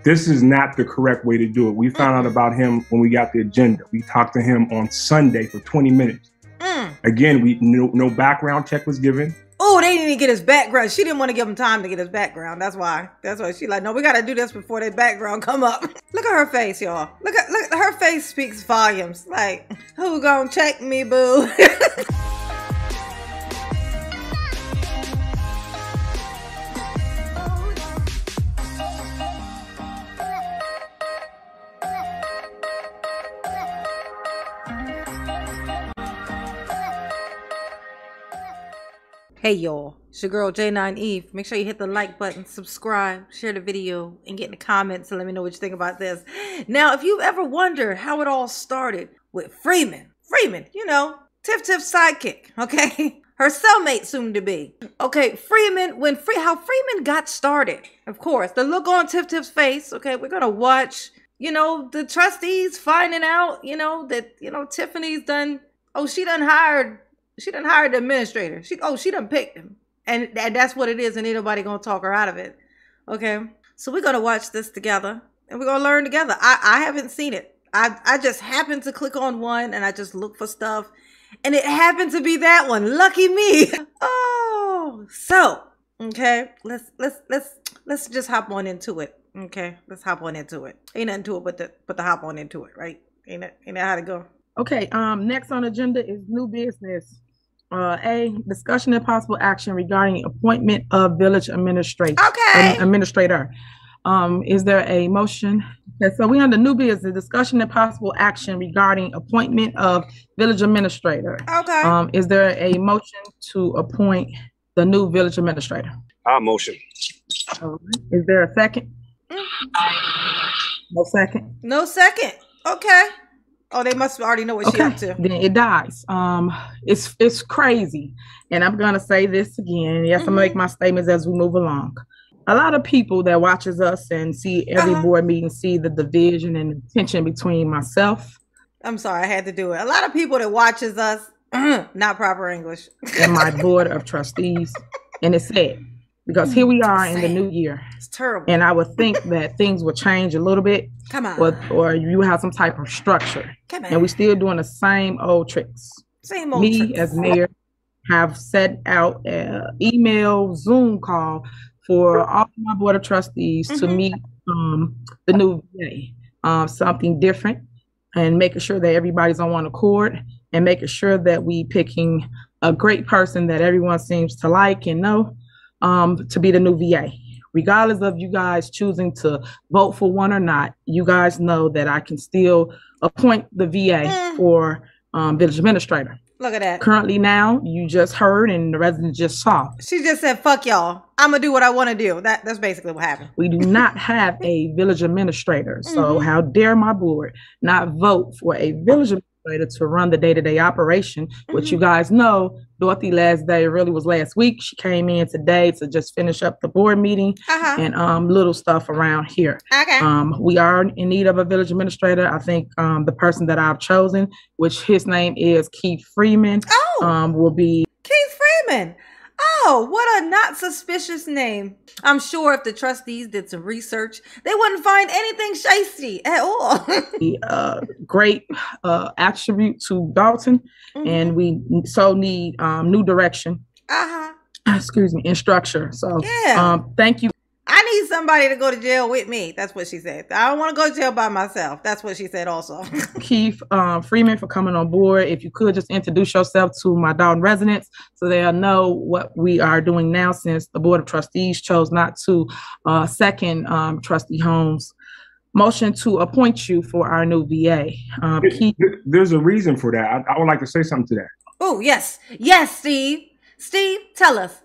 this is not the correct way to do it. We found out about him when we got the agenda. We talked to him on Sunday for 20 minutes. Again, no background check was given. Oh, they didn't even get his background. She didn't want to give him time to get his background. That's why she like, no, we got to do this before their background come up. Look at her face, y'all. Look at her face speaks volumes. Like, who gonna check me, boo? Hey y'all, it's your girl J9 Eve. Make sure you hit the like button, subscribe, share the video, and get in the comments and let me know what you think about this. Now, if you've ever wondered how it all started with Freeman, you know, Tiff's sidekick, okay? Her cellmate soon to be. Okay, Freeman, how Freeman got started, of course, the look on Tiff's face, okay, we're gonna watch, you know, the trustees finding out, you know, that, you know, Tiffany's done, she done hired the administrator. She done picked him. And that's what it is, and ain't nobody gonna talk her out of it. Okay? So we're gonna watch this together, and we're gonna learn together. I haven't seen it. I just happened to click on one, and I just looked for stuff, and it happened to be that one. Lucky me. Oh, so, okay, let's just hop on into it. Okay, let's hop on into it. Ain't nothing to it but to hop on into it, right? Ain't that how to go? Okay, next on the agenda is new business. A, discussion and possible action regarding appointment of village administrator. Okay. Administrator. Is there a motion? Okay, so we under new business, discussion and possible action regarding appointment of village administrator. Okay. Is there a motion to appoint the new village administrator? I'll motion. Is there a second? No second. No second. Okay. Oh, they must already know what she's up to. Then it dies. It's crazy. And I'm gonna say this again. Yes, I'm gonna make my statements as we move along. A lot of people that watches us and see every board meeting see the division and the tension between myself. I'm sorry, I had to do it. A lot of people that watches us, not proper English. And my board of trustees. And it's sad. Because here we are in the new year. It's terrible. And I would think that things will change a little bit. Come on. Or you have some type of structure. Come on. And we still doing the same old tricks. Same old tricks. Me as mayor have set out an email Zoom call for all my board of trustees to meet the new VA. Something different and making sure that everybody's on one accord and making sure that we picking a great person that everyone seems to like and know. To be the new VA. Regardless of you guys choosing to vote for one or not, you guys know that I can still appoint the VA for village administrator. Look at that. Currently now, you just heard and the residents just saw. She just said, fuck y'all. I'm going to do what I want to do. That's basically what happened. We do not have a village administrator. So how dare my board not vote for a village administrator to run the day-to-day operation, which you guys know, Dorothy last day really was last week. She came in today to just finish up the board meeting and little stuff around here. Okay. We are in need of a village administrator. I think the person that I've chosen, which his name is Keith Freeman, will be Keith Freeman. Oh, what a not suspicious name. I'm sure if the trustees did some research, they wouldn't find anything shysty at all. Great attribute to Dalton, and we so need new direction. Excuse me, in structure. So thank you. I need somebody to go to jail with me. That's what she said. I don't want to go to jail by myself. That's what she said also. Keith Freeman for coming on board. If you could just introduce yourself to my Dalton residents so they'll know what we are doing now since the Board of Trustees chose not to second Trustee Holmes' motion to appoint you for our new VA. Keith, there's a reason for that. I would like to say something to that. Oh, yes. Yes, Steve. Steve, tell us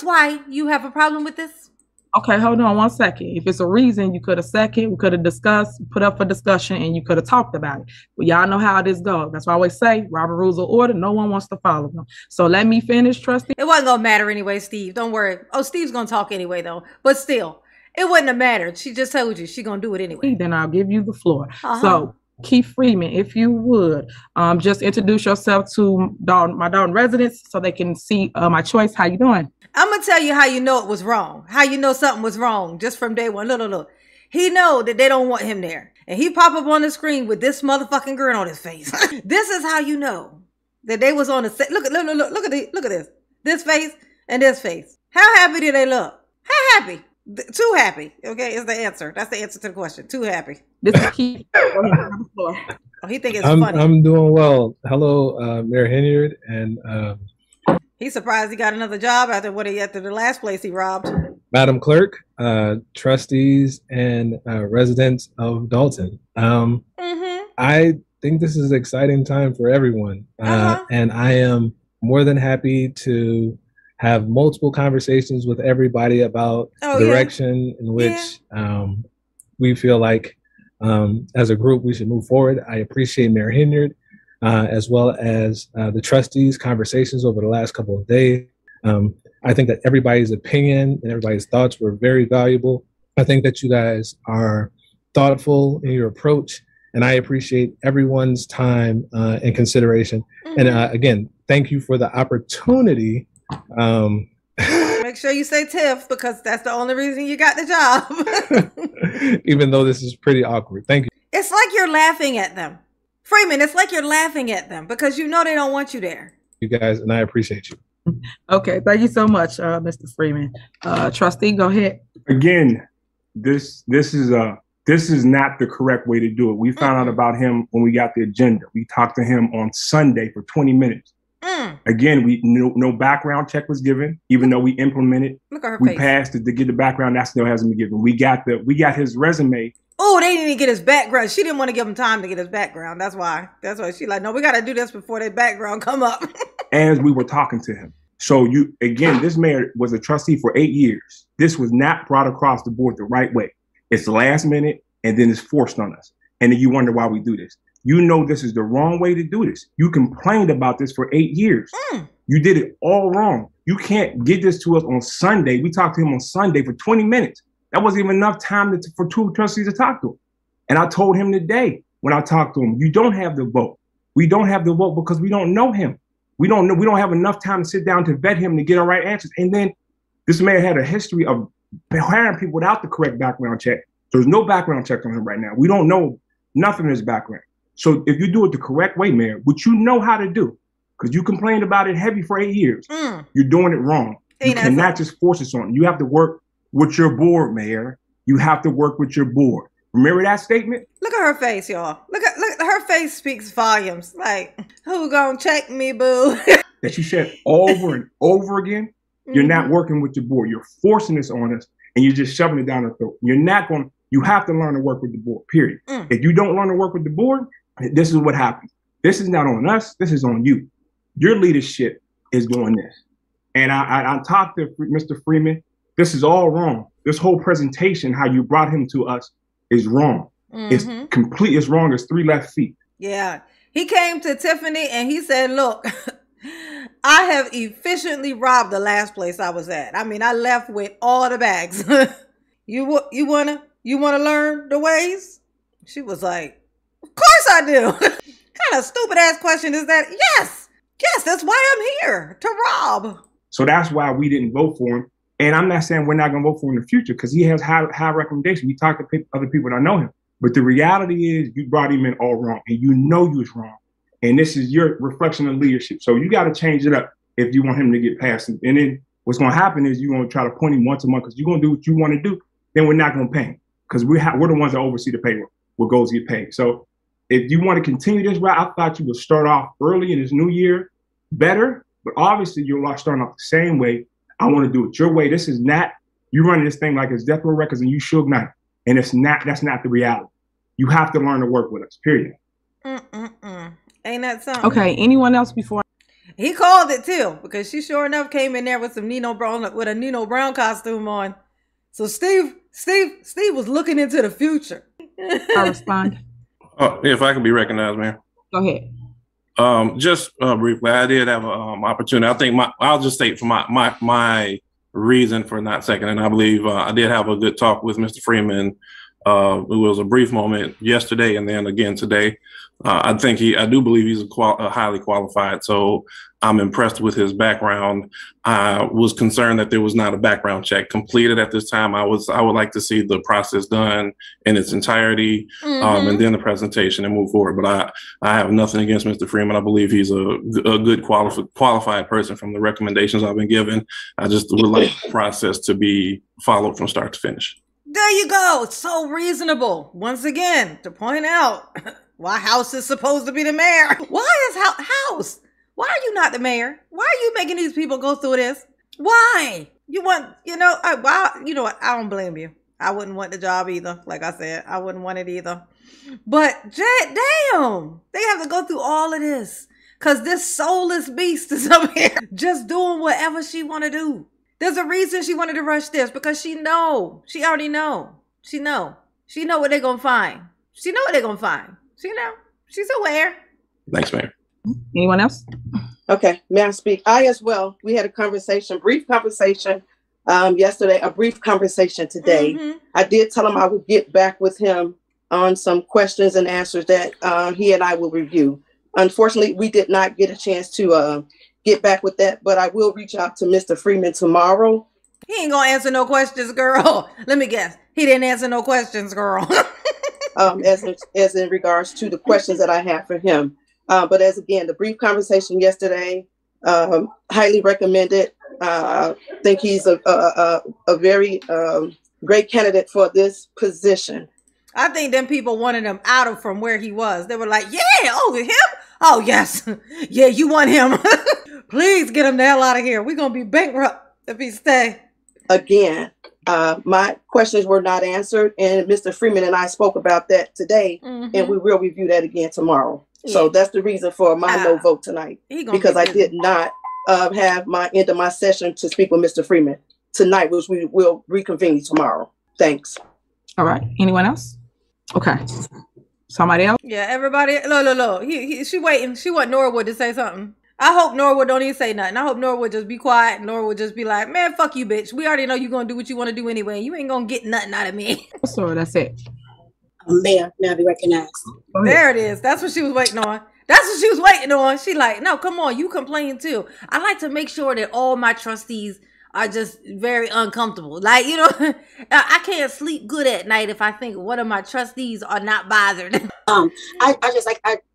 why you have a problem with this. Okay, hold on 1 second. If it's a reason, you could have second, we could have discussed, put up for discussion, and you could have talked about it. But y'all know how this goes. That's why I always say, Robert Rules of Order, no one wants to follow them. So let me finish, trustee. It wasn't going to matter anyway, Steve. Don't worry. Oh, Steve's going to talk anyway, though. But still, it wouldn't have mattered. She just told you she's going to do it anyway. Then I'll give you the floor. So Keith Freeman, if you would, just introduce yourself to my Dalton residents so they can see my choice. How you doing? I'm going to tell you how you know it was wrong. How you know something was wrong just from day one. Look. He know that they don't want him there. And he pop up on the screen with this motherfucking grin on his face. This is how you know that they was on the set. Look at this. This face and this face. How happy do they look? How happy? Too happy. Okay, is the answer. That's the answer to the question. Too happy. This is key. Oh, he think it's funny. I'm doing well. Hello, Mayor Henyard, and he's surprised he got another job after the last place he robbed. Madam Clerk, trustees, and residents of Dalton. I think this is an exciting time for everyone, and I am more than happy to have multiple conversations with everybody about the direction in which we feel like as a group we should move forward. I appreciate Mayor Henyard as well as the trustees' conversations over the last couple of days. I think that everybody's opinion and everybody's thoughts were very valuable. I think that you guys are thoughtful in your approach, and I appreciate everyone's time and consideration. And again, thank you for the opportunity. Make sure you say Tiff, because that's the only reason you got the job. Even though this is pretty awkward. Thank you. It's like you're laughing at them. Freeman, it's like you're laughing at them because you know they don't want you there. You guys, and I appreciate you. Okay, thank you so much, Mr. Freeman. Trustee, go ahead. Again, this is not the correct way to do it. We found out about him when we got the agenda. We talked to him on Sunday for 20 minutes. Again, no background check was given, even though we implemented. Look at her we face. passed it to get the background. That still hasn't been given. We got his resume. Oh, they didn't even get his background. She didn't want to give him time to get his background. That's why she like, no, we got to do this before their background come up. As we were talking to him. So this mayor was a trustee for 8 years. This was not brought across the board the right way. It's last minute, and then it's forced on us. And then you wonder why we do this. You know this is the wrong way to do this. You complained about this for 8 years. You did it all wrong. You can't get this to us on Sunday. We talked to him on Sunday for 20 minutes. That wasn't even enough time for two trustees to talk to him. And I told him today when I talked to him, you don't have the vote. We don't have the vote because we don't know him. We don't have enough time to sit down to vet him to get our right answers. And then this man had a history of hiring people without the correct background check. There's no background check on him right now. We don't know nothing in his background. So if you do it the correct way, Mayor, which you know how to do, because you complained about it heavy for 8 years, you're doing it wrong. You cannot just force this on. You have to work with your board, Mayor. You have to work with your board. Remember that statement? Look at her face, y'all. Look at her face speaks volumes. Like, who gonna check me, boo? That she said over and over again. You're not working with your board. You're forcing this on us, and you're just shoving it down our throat. You're not going. You have to learn to work with the board. Period. If you don't learn to work with the board, this is what happens. This is not on us. This is on you. Your leadership is doing this. And I talked to Mr. Freeman. This is all wrong. This whole presentation, how you brought him to us, is wrong. It's complete. It's wrong. It's 3 left feet. Yeah. He came to Tiffany and he said, look, I have efficiently robbed the last place I was at. I mean, I left with all the bags. You wanna learn the ways? She was like, of course I do. What kind of stupid ass question is that? Yes, that's why I'm here, to rob. So that's why we didn't vote for him. And I'm not saying we're not going to vote for him in the future because he has high recommendation. We talked to other people that know him. But the reality is you brought him in all wrong, and you know you was wrong. And this is your reflection of leadership. So you got to change it up if you want him to get past it. And then what's going to happen is you're going to try to point him once a month because you're going to do what you want to do. Then we're not going to pay him because we're the ones that oversee the payroll, what goes get paid. So if you want to continue this route, I thought you would start off early in this new year better. But obviously, you're starting off the same way. I want to do it your way. This is not, you running this thing like it's Death Row Records and you Suge Knight. And that's not the reality. You have to learn to work with us, period. Ain't that something? Okay, anyone else before? He called it too, because she sure enough came in there with some Nino Brown costume on. So Steve was looking into the future. I'll respond. If I can be recognized, man. Go ahead. Just briefly, I did have an opportunity. I think I'll just state for my reason for not seconding. I believe I did have a good talk with Mr. Freeman It was a brief moment yesterday and then again today. I do believe he's a highly qualified. So I'm impressed with his background. I was concerned that there was not a background check completed at this time. I would like to see the process done in its entirety, and then the presentation and move forward. But I have nothing against Mr. Freeman. I believe he's a good qualified person from the recommendations I've been given. I just would like the process to be followed from start to finish. There you go. It's so reasonable. Once again, to point out why House is supposed to be the mayor. Why is House? Why are you not the mayor? Why are you making these people go through this? Why? You want, you know what? I don't blame you. I wouldn't want the job either. Like I said, I wouldn't want it either. But damn, they have to go through all of this because this soulless beast is up here just doing whatever she want to do. There's a reason she wanted to rush this because she already know. She know what they're going to find. She know what they're going to find. She's aware. Thanks, Mayor. Anyone else? Okay, may I speak? I as well. We had a brief conversation yesterday, a brief conversation today. I did tell him I would get back with him on some questions and answers that he and I will review. Unfortunately, we did not get a chance to get back with that, but I will reach out to Mr. Freeman tomorrow. He ain't gonna answer no questions, girl. Let me guess. He didn't answer no questions, girl. As in regards to the questions that I have for him. But as again, the brief conversation yesterday, highly recommended. I think he's a very great candidate for this position. I think them people wanted him out of from where he was. They were like, yeah, oh, him? Oh, yes. Yeah, you want him. Please get him the hell out of here. We're going to be bankrupt if he stay. Again, my questions were not answered. And Mr. Freeman and I spoke about that today. And we will review that again tomorrow. Yeah. So that's the reason for my no vote tonight. Because I did not have my end of my session to speak with Mr. Freeman tonight, which we will reconvene tomorrow. Thanks. All right. Anyone else? Okay. Somebody else? Yeah, everybody. Look. She waiting. She want Norwood to say something. I hope Norwood don't even say nothing. I hope Norwood just be quiet. Norwood just be like, man, fuck you, bitch. We already know you're going to do what you want to do anyway. You ain't going to get nothing out of me. So that's it. Mayor, may I be recognized? There it is. That's what she was waiting on. She like, no, come on. You complain too. I like to make sure that all my trustees are just very uncomfortable. Like, I can't sleep good at night if I think one of my trustees are not bothered. I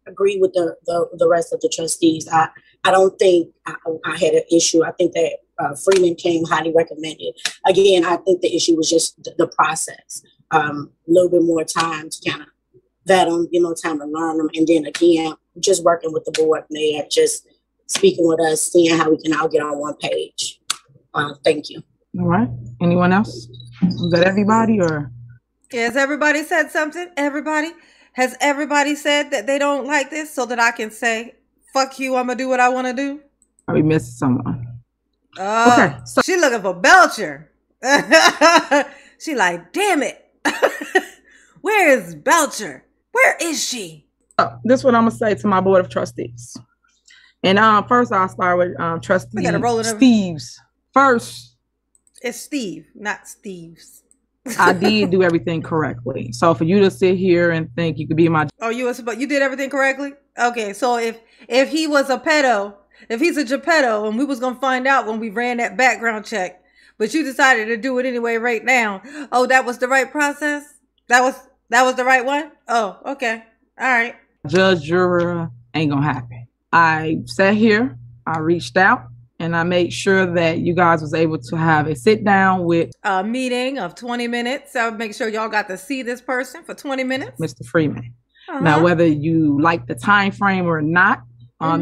agree with the rest of the trustees. I don't think I had an issue. I think that Freeman came highly recommended. Again, I think the issue was just the process. A little bit more time to kind of vet them, time to learn them. And then again, just working with the board, mayor, just speaking with us, seeing how we can all get on one page. Thank you. All right. Anyone else? Is that everybody or? Has everybody said something? Has everybody said that they don't like this so that I can say, fuck you, I'm going to do what I want to do? Are we missing someone? Okay. So she looking for Belcher. She like, damn it. Where is Belcher? Where is she? This is what I'm going to say to my board of trustees. And first I'll start with trustee Steve's. First. It's Steve, not Steve's. I did do everything correctly. So for you to sit here and think you could be my... Oh, you did everything correctly? Okay, so if he was a pedo, if he's a Geppetto, and we was going to find out when we ran that background check, but you decided to do it anyway right now. Oh, that was the right process? That was the right one? Oh, okay. All right. Judge, juror, ain't going to happen. I sat here, I reached out, and I made sure that you guys was able to have a sit down with a meeting of 20 minutes. I would make sure y'all got to see this person for 20 minutes. Mr. Freeman. Now, whether you like the time frame or not,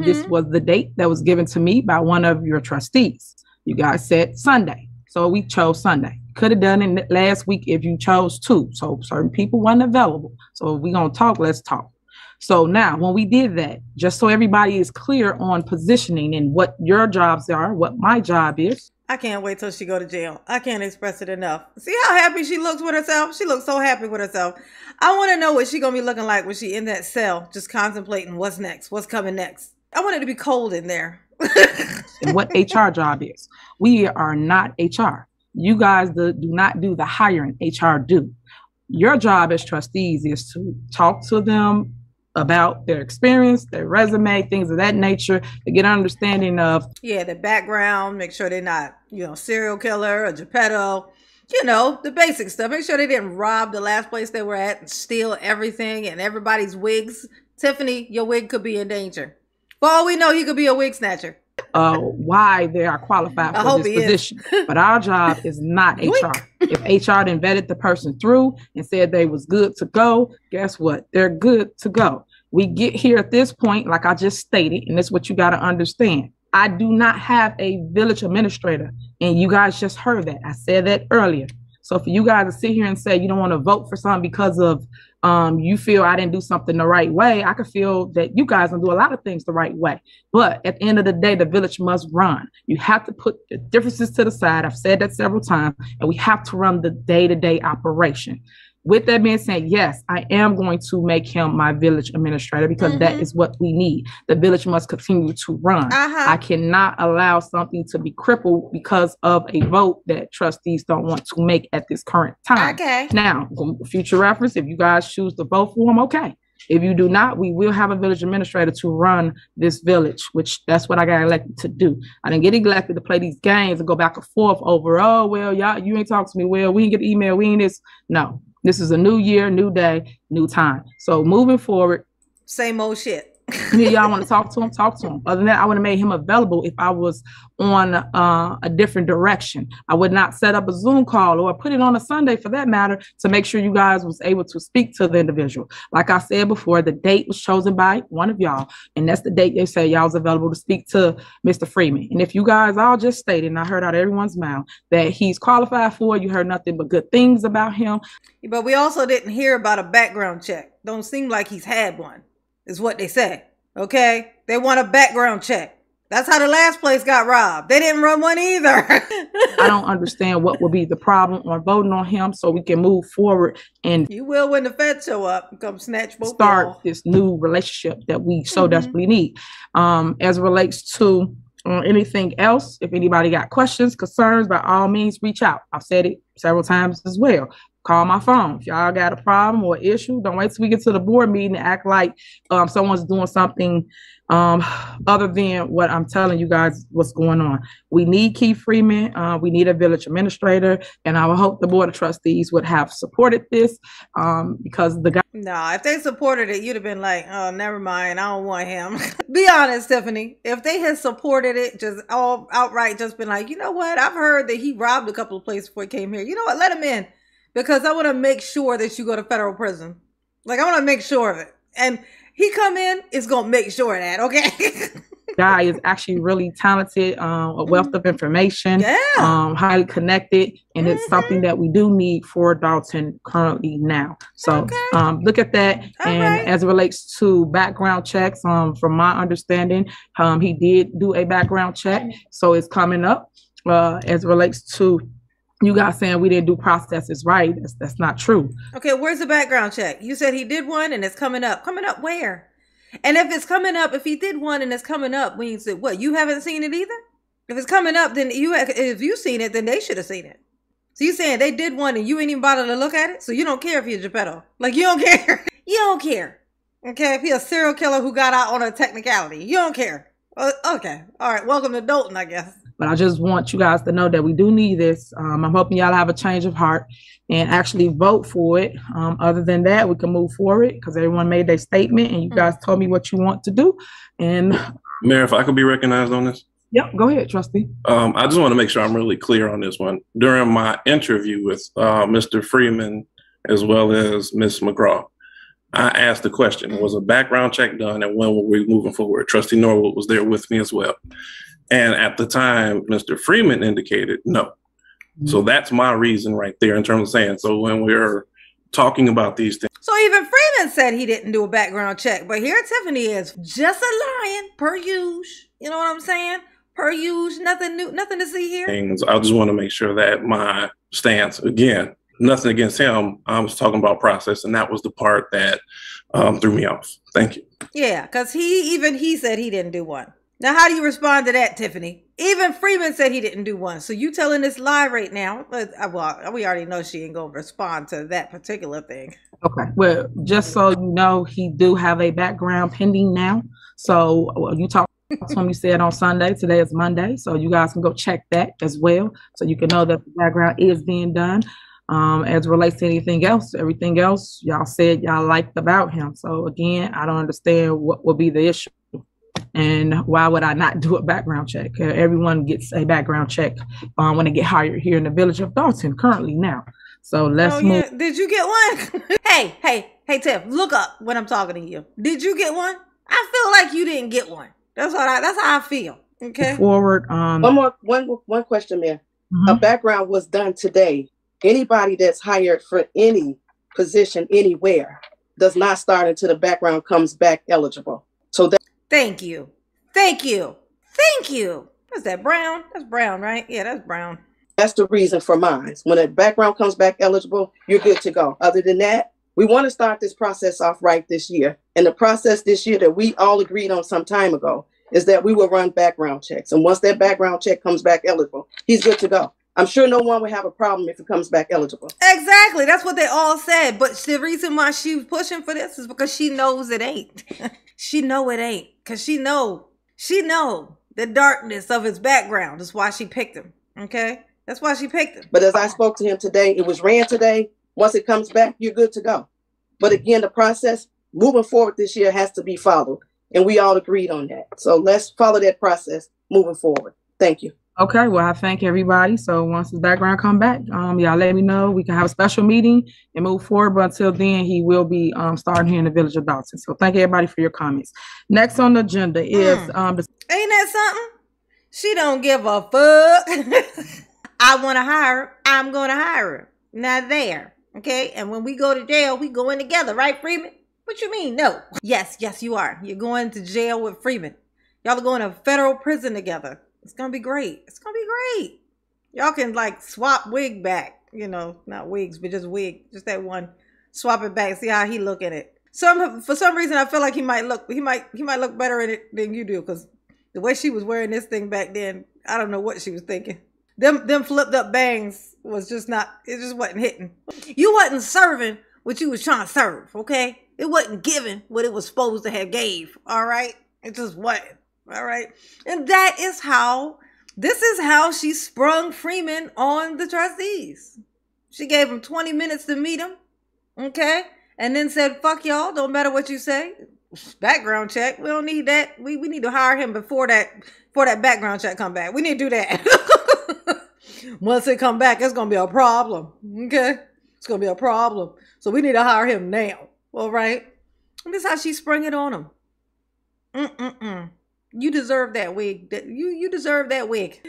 this was the date that was given to me by one of your trustees. You guys said Sunday. So we chose Sunday. Could have done it last week if you chose to. So certain people weren't available. So if we're going to talk, let's talk. So now when we did that, just so everybody is clear on positioning and what your jobs are, what my job is. I can't wait till she go to jail. I can't express it enough. See how happy she looks with herself? She looks so happy with herself. I want to know what she going to be looking like when she in that cell, just contemplating what's next, what's coming next. I want it to be cold in there. And what HR job is. We are not HR. You guys do not do the hiring. HR do. Your job as trustees is to talk to them about their experience, their resume, things of that nature, to get an understanding of the background, make sure they're not, serial killer or Geppetto, the basic stuff. Make sure they didn't rob the last place they were at and steal everything and everybody's wigs. Tiffany, your wig could be in danger. For all we know, you could be a wig snatcher. Why they are qualified for this position. But our job is not HR. If HR then vetted the person through and said they was good to go, guess what? They're good to go. We get here at this point, like I just stated, and that's what you got to understand. I do not have a village administrator, and you guys just heard that. I said that earlier. So for you guys to sit here and say you don't want to vote for something because of you feel I didn't do something the right way, I could feel that you guys don't do a lot of things the right way. But at the end of the day, the village must run. You have to put the differences to the side. I've said that several times, and we have to run the day-to-day operation. With that being said, yes, I am going to make him my village administrator because that is what we need. The village must continue to run. I cannot allow something to be crippled because of a vote that trustees don't want to make at this current time. Okay. Now, future reference, if you guys choose to vote for him, okay. If you do not, we will have a village administrator to run this village, which that's what I got elected to do. I didn't get elected to play these games and go back and forth over, oh, well, y'all, you ain't talking to me. Well, we didn't get the email. We ain't this. No. This is a new year, new day, new time. So moving forward. Same old shit. Y'all want to talk to him? Talk to him. Other than that, I would have made him available if I was on a different direction. I would not set up a Zoom call or put it on a Sunday for that matter to make sure you guys was able to speak to the individual. Like I said before, the date was chosen by one of y'all, and that's the date they said y'all was available to speak to Mr. Freeman. And if you guys all just stated, and I heard out of everyone's mouth, that he's qualified for, you heard nothing but good things about him. But we also didn't hear about a background check. Don't seem like he's had one, is what they said. Okay? They want a background check. That's how the last place got robbed. They didn't run one either. I don't understand what would be the problem on voting on him so we can move forward and you will when the feds show up and come snatch both start this new relationship that we so desperately need. As it relates to anything else, if anybody got questions, concerns, by all means, reach out. I've said it several times as well. Call my phone. If y'all got a problem or issue, don't wait till we get to the board meeting and act like someone's doing something other than what I'm telling you guys what's going on. We need Keith Freeman. We need a village administrator, and I would hope the board of trustees would have supported this because the guy. No, if they supported it, you'd have been like, oh, never mind. I don't want him. Be honest, Tiffany. If they had supported it, just all outright, just been like, you know what? I've heard that he robbed a couple of places before he came here. You know what? Let him in. Because I want to make sure that you go to federal prison. Like, I want to make sure of it. And he come in, is going to make sure of that, okay? Guy is actually really talented, a wealth of information, highly connected, and it's something that we do need for Dalton currently now. So look at that. As it relates to background checks, from my understanding, he did do a background check. So it's coming up as it relates to you guys saying we didn't do processes right. That's not true. Okay, where's the background check? You said he did one and it's coming up. Coming up where? And if it's coming up, if he did one and it's coming up, when you said, what, you haven't seen it either? If it's coming up, then if you've seen it, then they should have seen it. So you saying they did one and you ain't even bothered to look at it? So you don't care if you're Geppetto. Like, you don't care. You don't care. Okay, if he's a serial killer who got out on a technicality, you don't care. Okay, all right, welcome to Dalton, I guess. But I just want you guys to know that we do need this. I'm hoping y'all have a change of heart and actually vote for it. Other than that, we can move forward because everyone made their statement and you guys told me what you want to do. And Mayor, if I could be recognized on this. Yep, go ahead, trustee. I just want to make sure I'm really clear on this one. During my interview with Mr. Freeman as well as Ms. McGraw, I asked the question, was a background check done and when were we moving forward? Trustee Norwood was there with me as well. And at the time, Mr. Freeman indicated no. So that's my reason right there in terms of saying, so when we're talking about these things. So even Freeman said he didn't do a background check, but here Tiffany is just a lion per usual. You know what I'm saying? Per usual, nothing new, nothing to see here. I just want to make sure that my stance, again, nothing against him. I was talking about process, and that was the part that threw me off. Thank you. Yeah, because he said he didn't do one. Now, how do you respond to that, Tiffany? Even Freeman said he didn't do one. So you telling this lie right now? Well, we already know she ain't going to respond to that particular thing. Okay. Well, just so you know, he do have a background pending now. So you talked to him, you said on Sunday. Today is Monday. So you guys can go check that as well. So you can know that the background is being done. As it relates to anything else, everything else y'all said y'all liked about him. So again, I don't understand what will be the issue. And why would I not do a background check? Everyone gets a background check when they get hired here in the village of Dalton currently now. So let's move. Yeah. Did you get one? Hey, Tiff, look up when I'm talking to you. Did you get one? I feel like you didn't get one. That's how I feel. Okay. Forward. One question, Mayor. A background was done today. Anybody that's hired for any position anywhere does not start until the background comes back eligible. So that. Thank you. Is that brown? That's brown, right? Yeah, that's brown. That's the reason for mine. When a background comes back eligible, you're good to go. Other than that, we want to start this process off right this year. And the process this year that we all agreed on some time ago is that we will run background checks. And once that background check comes back eligible, he's good to go. I'm sure no one would have a problem if it comes back eligible. Exactly. That's what they all said. But the reason why she's pushing for this is because she knows it ain't. She know it ain't. Because she know the darkness of his background. That's why she picked him. Okay? That's why she picked him. But as I spoke to him today, it was ran today. Once it comes back, you're good to go. But again, the process moving forward this year has to be followed. And we all agreed on that. So let's follow that process moving forward. Thank you. Okay, well, I thank everybody. So once the background come back, y'all let me know. We can have a special meeting and move forward. But until then, he will be starting here in the village of Dalton. So thank everybody for your comments. Next on the agenda is ain't that something? She don't give a fuck. I want to hire her. I'm going to hire her. Not there. Okay? And when we go to jail, we go in together. Right, Freeman? What you mean? No. Yes, you are. You're going to jail with Freeman. Y'all are going to federal prison together. It's going to be great. It's going to be great. Y'all can like swap wig back. You know, not wigs, but just wig. Just that one. Swap it back. See how he look at it. For some reason, I feel like he might look better in it than you do. Because the way she was wearing this thing back then, I don't know what she was thinking. Them flipped up bangs was just not, it just wasn't hitting. You wasn't serving what you was trying to serve, okay? It wasn't giving what it was supposed to have gave, all right? It just wasn't. All right. And this is how she sprung Freeman on the trustees. She gave him 20 minutes to meet him. Okay. And then said, fuck y'all. Don't matter what you say. Background check. We don't need that. We need to hire him before that background check come back. We need to do that. Once it come back, it's going to be a problem. Okay. It's going to be a problem. So we need to hire him now. All right. And this is how she sprung it on him. You deserve that wig. You deserve that wig.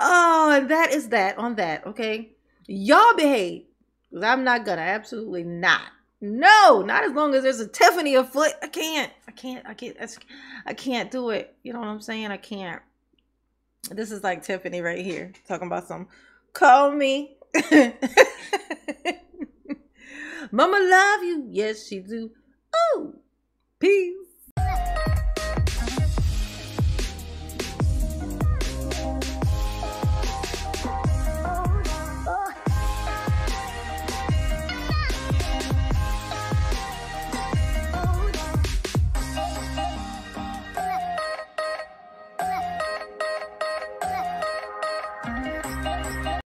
Oh, and that is that on that, okay? Y'all behave. Because I'm not gonna. Absolutely not. No, not as long as there's a Tiffany afoot. I can't do it. You know what I'm saying? I can't. This is like Tiffany right here. Talking about some, call me. Mama love you. Yes, she do. Oh, peace.